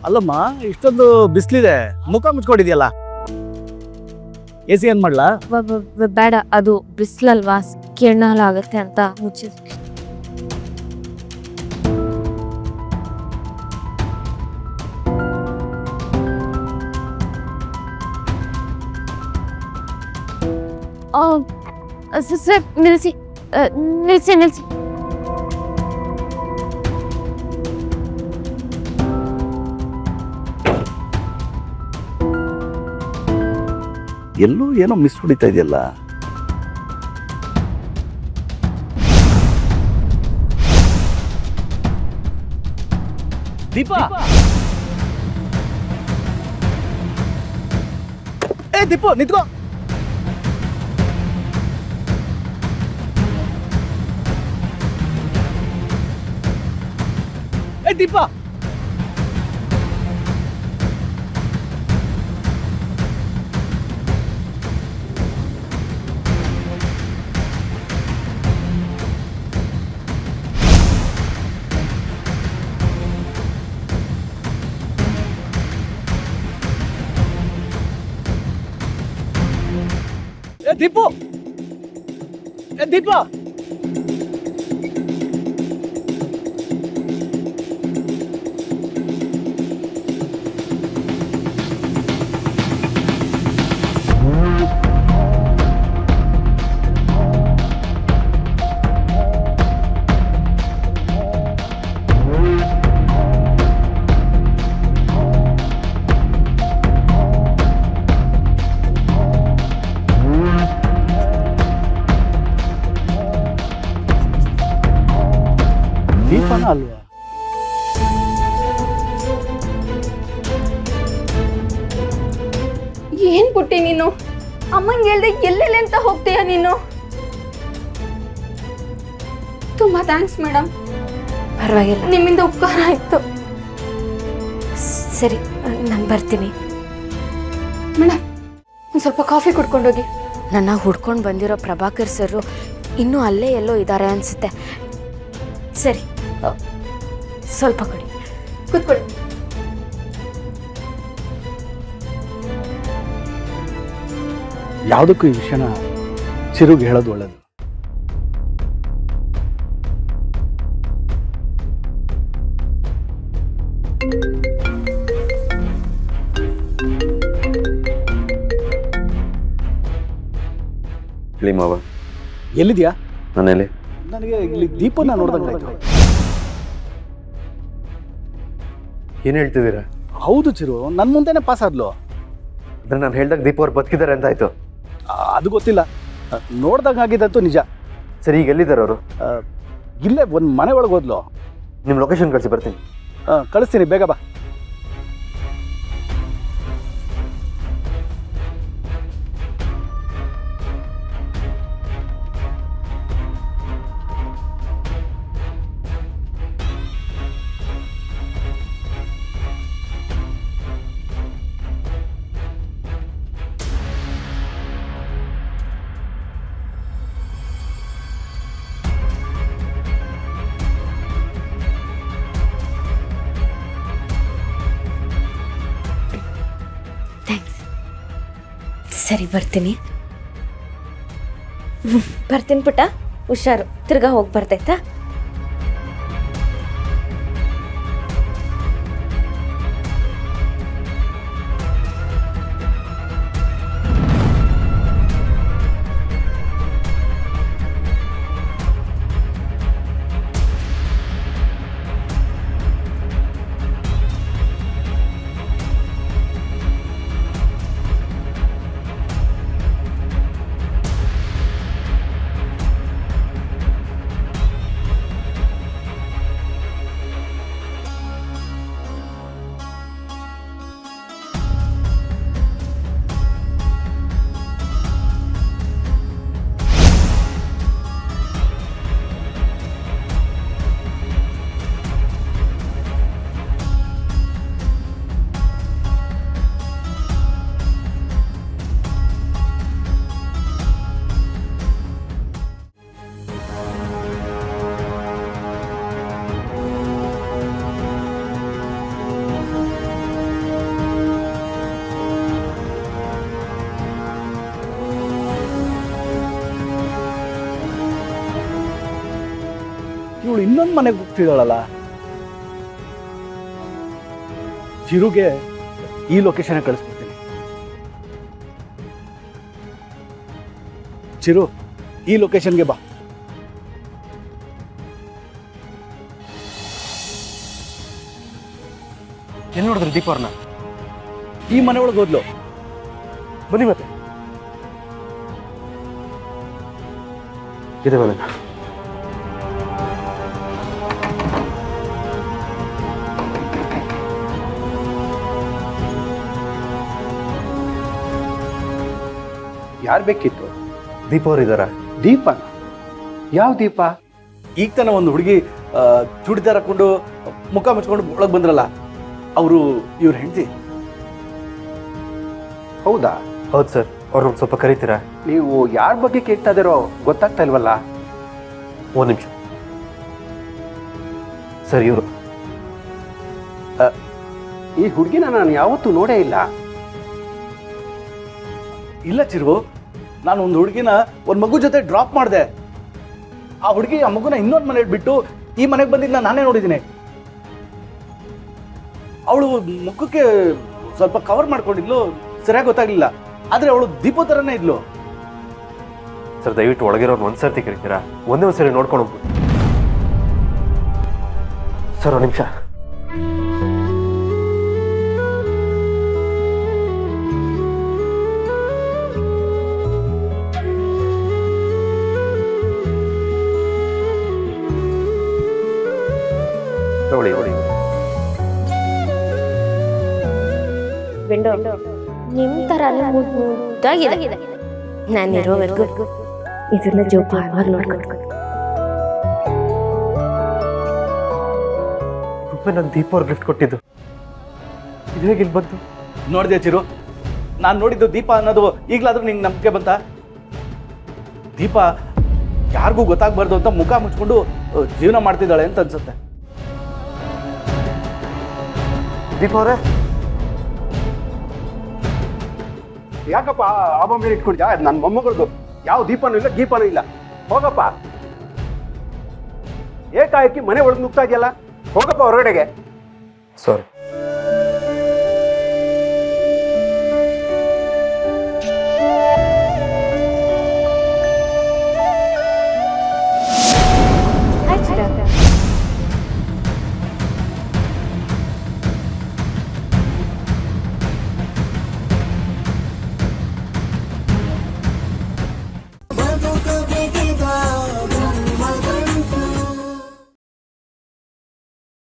ಅಲ್ಲಮ್ಮ ಇಷ್ಟೊಂದು ಬಿಸಿಲಿದೆ, ಮುಖ ಮುಚ್ಕೊಂಡಿದ್ಯಲ್ಲ. ಎ ಸಿ ಏನ್ ಮಾಡ್ಲಾ? ಬೇಡ, ಅದು ಬಿಸಿಲಲ್ವಾ, ಕಿರಣಾಲಾಗತ್ತೆ ಅಂತ ಮುಚ್ಚಿದ್. ಸರ್ ನಿಲ್ಲಿಸಿ, ನಿಲ್ಲಿಸಿ ನಿಲ್ಲಿಸಿ. ಎಲ್ಲೋ ಏನೋ ಮಿಸ್ ಹೊಡಿತಾ ಇದೆಯಲ್ಲ. ದೀಪಾ, ಏ ದೀಪು ನಿಂತ್ಕೋ. ಏ ದೀಪಾ, ಏ ದೀಪು, ಏ ದೀಪಾ. ದೀಪನ ಅಲ್ವಾ? ಏನ್ ಪುಟ್ಟಿ ನೀನು, ಅಮ್ಮಂಗೆ ಹೇಳ್ದೆ ಎಲ್ಲೆಲ್ಲಿ ಅಂತ ಹೋಗ್ತೀಯ ನೀನು? ತುಂಬಾ ಥ್ಯಾಂಕ್ಸ್ ಮೇಡಮ್. ಪರವಾಗಿಲ್ಲ, ನಿಮ್ಮಿಂದ ಉಪಕಾರ ಆಯ್ತು. ಸರಿ ನಾನು ಬರ್ತೀನಿ. ಮೇಡಮ್ ಒಂದು ಸ್ವಲ್ಪ ಕಾಫಿ ಕುಡ್ಕೊಂಡೋಗಿ. ನನ್ನ ಹುಡ್ಕೊಂಡು ಬಂದಿರೋ ಪ್ರಭಾಕರ್ ಸರ್ ಇನ್ನೂ ಅಲ್ಲೇ ಎಲ್ಲೋ ಇದ್ದಾರೆ ಅನ್ಸುತ್ತೆ. ಸರಿ, ಸ್ವಲ್ಪ ಕೊಡಿ. ಕೂತ್ಕೊಳ್ಳಿ. ಯಾವುದಕ್ಕೂ ಈ ವಿಷಯನ ಚಿರುಗೆ ಹೇಳೋದು ಒಳ್ಳೇದು. ಹೇಳಿ ಮಾವ. ಎಲ್ಲಿದ್ಯಾ? ಮನೇಲಿ. ನನಗೆ ಇಲ್ಲಿ ದೀಪನ ನೋಡ್ದಂಗಾಯ್ತು. ಏನು ಹೇಳ್ತಿದ್ದೀರಾ? ಹೌದು ಚಿರು, ನನ್ನ ಮುಂದೆನೆ ಪಾಸ್ ಆದ್ಲು. ಅಂದ್ರೆ ನಾನು ಹೇಳ್ದಾಗ ದೀಪ ಅವ್ರು ಬದುಕಿದ್ದಾರೆ ಅಂತ ಆಯ್ತು. ಅದು ಗೊತ್ತಿಲ್ಲ, ನೋಡ್ದಾಗ ಆಗಿದ್ದಂತೂ ನಿಜ. ಸರಿ, ಈಗ ಎಲ್ಲಿದ್ದಾರೆ ಅವರು? ಇಲ್ಲೇ ಒಂದು ಮನೆ ಒಳಗೆ ಹೋದ್ಲು. ನಿಮ್ಮ ಲೊಕೇಶನ್ ಕಳಿಸಿ, ಬರ್ತೀನಿ. ಕಳಿಸ್ತೀನಿ, ಬೇಗ ಬಾ. ಥ್ಯಾಂಕ್ಸ್. ಸರಿ ಬರ್ತೀನಿ. ಬರ್ತೀನಿ ಪುಟ್ಟ, ಹುಷಾರು. ತಿರ್ಗಾ ಹೋಗಿ ಬರ್ತಾಯ್ತಾ? ಇನ್ನೊಂದು ಮನೆಗೆ ಹೋಗ್ತಿದ್ದಾಳಲ್ಲ. ಚಿರುಗೆ ಈ ಲೊಕೇಶನ್ ಕಳಿಸ್ಬಿಡ್ತೀನಿ. ಚಿರು, ಈ ಲೊಕೇಶನ್ಗೆ ಬಾ. ಎಲ್ಲಿ ನೋಡಿದ್ರು ದೀಪ ಅವ್ರನ್ನ? ಈ ಮನೆ ಒಳಗೆ ಹೋದ್ಲು. ಬನ್ನಿ ಮತ್ತೆ. ಇದೆ ಮನೆ. ಯಾರು ಬೇಕಿತ್ತು? ದೀಪ ಅವ್ರು ಇದ್ದಾರಾ? ದೀಪ? ಯಾವ ದೀಪ? ಈಗ ತಾನೆ ಒಂದು ಹುಡುಗಿ ಚೂಡಿದಾರ ಹಾಕೊಂಡು ಮುಖ ಮುಚ್ಕೊಂಡು ಒಳಗೆ ಬಂದ್ರಲ್ಲ, ಅವರು ಇವ್ರ ಹೆಂಡತಿ. ಹೌದಾ? ಹೌದು ಸರ್. ಅವ್ರನ್ನ ಸ್ವಲ್ಪ ಕರೀತೀರಾ? ನೀವು ಯಾರ ಬಗ್ಗೆ ಕೇಳ್ತಾ ಇದ್ದೀರೋ ಗೊತ್ತಾಗ್ತಾ ಇಲ್ವಲ್ಲ. ಒಂದು ನಿಮಿಷ ಸರ್. ಇವರು ಈ ಹುಡುಗಿನ ನಾನು ಯಾವತ್ತೂ ನೋಡೇ ಇಲ್ಲ. ಇಲ್ಲ ಚಿರು, ನಾನು ಒಂದು ಹುಡುಗಿನ ಒಂದು ಮಗು ಜೊತೆ ಡ್ರಾಪ್ ಮಾಡಿದೆ. ಆ ಹುಡುಗಿ ಆ ಮಗುನ ಇನ್ನೊಂದು ಮನೆ ಬಿಟ್ಟು ಈ ಮನೆಗೆ ಬಂದಿದ್ದ ನಾನೇ ನೋಡಿದ್ದೀನಿ. ಅವಳು ಮುಖಕ್ಕೆ ಸ್ವಲ್ಪ ಕವರ್ ಮಾಡ್ಕೊಂಡಿದ್ಲು, ಸರಿಯಾಗಿ ಗೊತ್ತಾಗ್ಲಿಲ್ಲ. ಆದ್ರೆ ಅವಳು ದೀಪೋ ಥರನೇ ಇದ್ಲು. ಸರ್ ದಯವಿಟ್ಟು ಒಳಗಿರೋರ್ನ ಒಂದ್ಸರ್ತಿ ಕರೀತೀರಾ? ಒಂದೇ ಒಂದ್ಸರಿ ನೋಡ್ಕೊಂಡು ಹೋಗ್ಬಿಟ್ಟು. ಸರ್ ಒಂದು ನಿಮಿಷ. ನೋಡಿ ನೋಡಿ. ವಿಂಡೋ ನಿಮ್ ತರಾನೇ ಮುದ್ದಾಗಿದೆ. ನಾನಿರೋವರೆಗೂ ಇದನ್ನ ಜೋಪಾನವಾಗಿ ನೋಡ್ಕೊಂಡು. ನಾನು ದೀಪ ಅವ್ರಿಗೆ ಗಿಫ್ಟ್ ಕೊಟ್ಟಿದ್ದು ಇದು ಹೇಗೆ ಇಲ್ಲಿ ಬಂತು? ನೋಡಿದೆ ಚಿರು, ನಾನು ನೋಡಿದ್ದು ದೀಪ ಅನ್ನೋದು ಈಗಲಾದ್ರೂ ನಿಂಗೆ ನಂಬಿಕೆ ಬಂತ? ದೀಪ ಯಾರಿಗೂ ಗೊತ್ತಾಗ್ಬಾರ್ದು ಅಂತ ಮುಖ ಮುಚ್ಕೊಂಡು ಜೀವನ ಮಾಡ್ತಿದ್ದಾಳೆ ಅಂತ ಅನ್ಸುತ್ತೆ. ದೀಪ ಅವರೇ, ಯಾಕಪ್ಪ ಆ ಬೊಮ್ಮೆ ಇಟ್ಕೊಂಡಿದ್ಯಾ? ನನ್ನ ಮೊಮ್ಮಗಳದು ಯಾವ ದೀಪನೂ ಇಲ್ಲ, ಗೀಪನೂ ಇಲ್ಲ. ಹೋಗಪ್ಪ. ಏಕಾಏಕಿ ಮನೆ ಒಳಗೆ ನುಗ್ತಾ ಇದೆಯಲ್ಲ, ಹೋಗಪ್ಪ ಹೊರಗಡೆಗೆ. ಸಾರಿ.